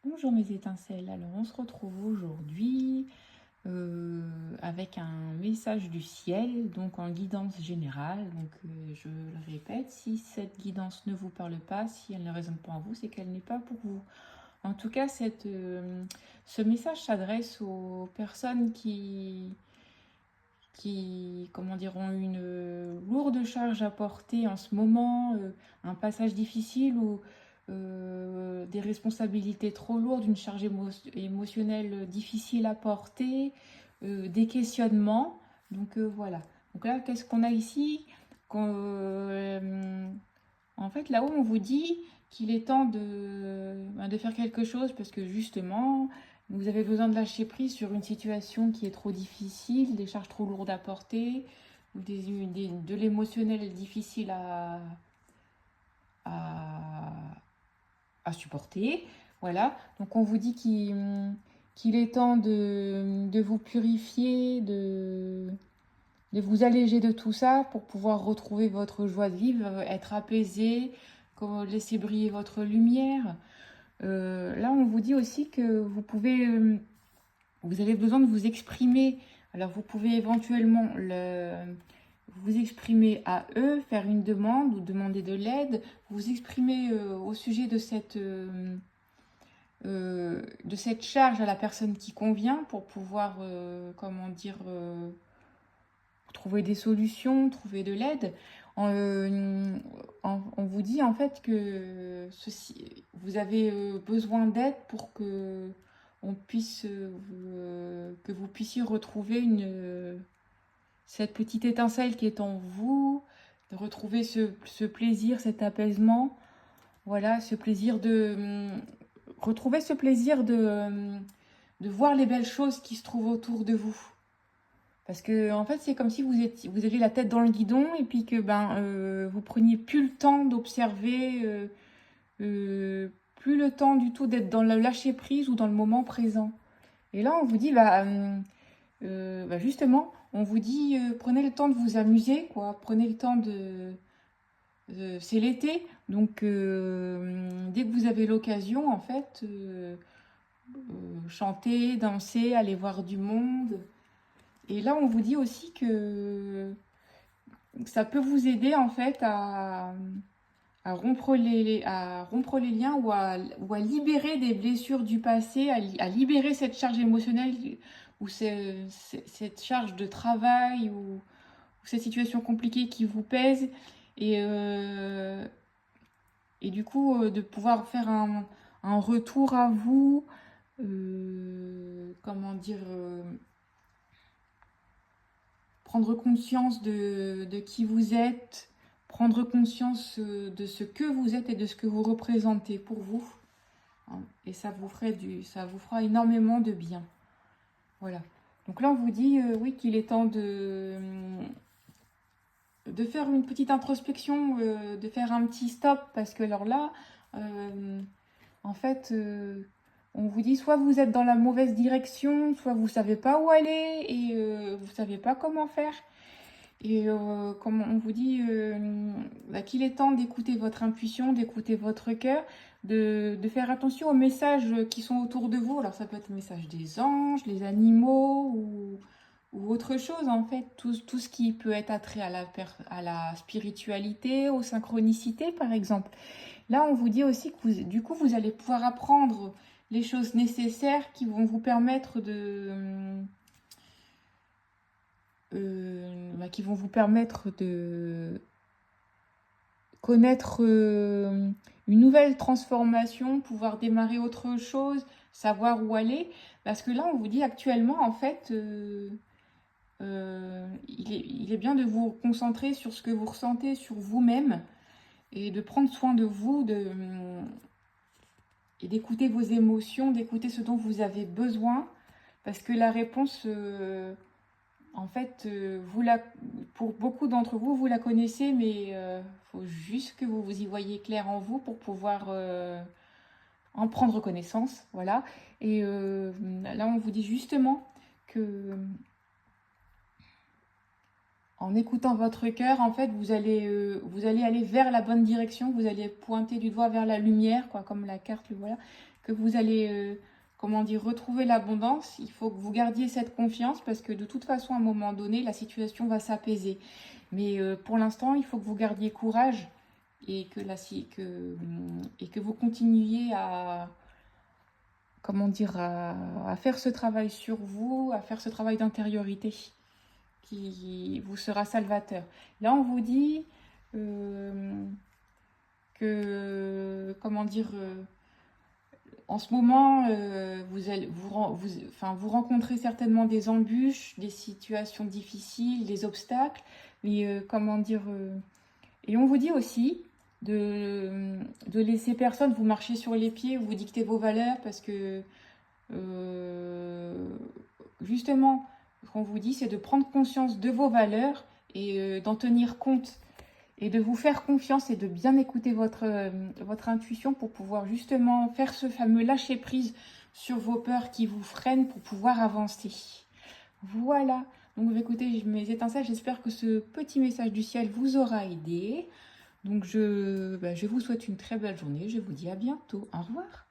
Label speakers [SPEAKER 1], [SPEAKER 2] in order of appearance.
[SPEAKER 1] Bonjour mes étincelles, alors on se retrouve aujourd'hui avec un message du ciel, donc en guidance générale. Donc je le répète, si cette guidance ne vous parle pas, si elle ne résonne pas en vous, c'est qu'elle n'est pas pour vous. En tout cas, ce message s'adresse aux personnes qui comment dire, ont une lourde charge à porter en ce moment, un passage difficile ou des responsabilités trop lourdes, une charge émotionnelle difficile à porter, des questionnements. Donc voilà. Donc là, qu'est-ce qu'on a ici? En fait, là-haut, on vous dit qu'il est temps de faire quelque chose parce que justement, vous avez besoin de lâcher prise sur une situation qui est trop difficile, des charges trop lourdes à porter, ou de l'émotionnel difficile à, à supporter. Voilà. Donc on vous dit qu'il est temps de vous purifier, de vous alléger de tout ça pour pouvoir retrouver votre joie de vivre, être apaisé, laisser briller votre lumière. Là, on vous dit aussi que vous avez besoin de vous exprimer. Alors, vous pouvez éventuellement vous exprimer à eux, faire une demande ou demander de l'aide, vous exprimer au sujet de cette charge à la personne qui convient pour pouvoir, comment dire, trouver des solutions, trouver de l'aide. On vous dit en fait que vous avez besoin d'aide pour que que vous puissiez retrouver cette petite étincelle qui est en vous, de retrouver ce plaisir, cet apaisement, voilà, ce plaisir retrouver ce plaisir de voir les belles choses qui se trouvent autour de vous. Parce que en fait, c'est comme si vous aviez la tête dans le guidon et puis que vous preniez plus le temps d'observer, plus le temps du tout d'être dans le lâcher prise ou dans le moment présent. Et là, on vous dit, justement, on vous dit, prenez le temps de vous amuser, quoi. Prenez le temps c'est l'été, donc dès que vous avez l'occasion, en fait, chanter, danser, aller voir du monde. Et là, on vous dit aussi que ça peut vous aider en fait à rompre les liens ou à libérer des blessures du passé, à libérer cette charge émotionnelle ou cette charge de travail ou cette situation compliquée qui vous pèse et, euh, et du coup de pouvoir faire un retour à vous, comment dire, prendre conscience de qui vous êtes, prendre conscience de ce que vous êtes et de ce que vous représentez pour vous. Et ça vous fera énormément de bien. Voilà. Donc là, on vous dit, oui, qu'il est temps de faire une petite introspection, de faire un petit stop, parce que alors là, en fait, on vous dit soit vous êtes dans la mauvaise direction, soit vous savez pas où aller et vous savez pas comment faire. Et comme on vous dit qu'il est temps d'écouter votre intuition, d'écouter votre cœur, de faire attention aux messages qui sont autour de vous. Alors ça peut être le message des anges, les animaux ou autre chose en fait. Tout ce qui peut être attrait à la spiritualité, aux synchronicités par exemple. Là on vous dit aussi que du coup vous allez pouvoir apprendre les choses nécessaires qui vont vous permettre qui vont vous permettre de connaître une nouvelle transformation, pouvoir démarrer autre chose, savoir où aller. Parce que là, on vous dit actuellement, en fait, il est bien de vous concentrer sur ce que vous ressentez, sur vous-même, et de prendre soin de vous, et d'écouter vos émotions, d'écouter ce dont vous avez besoin. Parce que la réponse... en fait, pour beaucoup d'entre vous, vous la connaissez, mais il faut juste que vous y voyez clair en vous pour pouvoir en prendre connaissance. Voilà. Et là, on vous dit justement que, en écoutant votre cœur, en fait, vous allez aller vers la bonne direction, vous allez pointer du doigt vers la lumière, quoi, comme la carte, voilà, que vous allez, comment dire, retrouver l'abondance. Il faut que vous gardiez cette confiance parce que de toute façon, à un moment donné, la situation va s'apaiser. Mais pour l'instant, il faut que vous gardiez courage et et que vous continuiez à, comment dire, à faire ce travail sur vous, à faire ce travail d'intériorité qui vous sera salvateur. Là, on vous dit comment dire, en ce moment, vous rencontrez certainement des embûches, des situations difficiles, des obstacles, mais comment dire, et on vous dit aussi de laisser personne vous marcher sur les pieds ou vous dicter vos valeurs parce que justement, ce qu'on vous dit, c'est de prendre conscience de vos valeurs et d'en tenir compte et de vous faire confiance et de bien écouter votre intuition pour pouvoir justement faire ce fameux lâcher-prise sur vos peurs qui vous freinent pour pouvoir avancer. Voilà. Donc écoutez, mes étincelles, j'espère que ce petit message du ciel vous aura aidé. Donc je vous souhaite une très belle journée. Je vous dis à bientôt. Au revoir.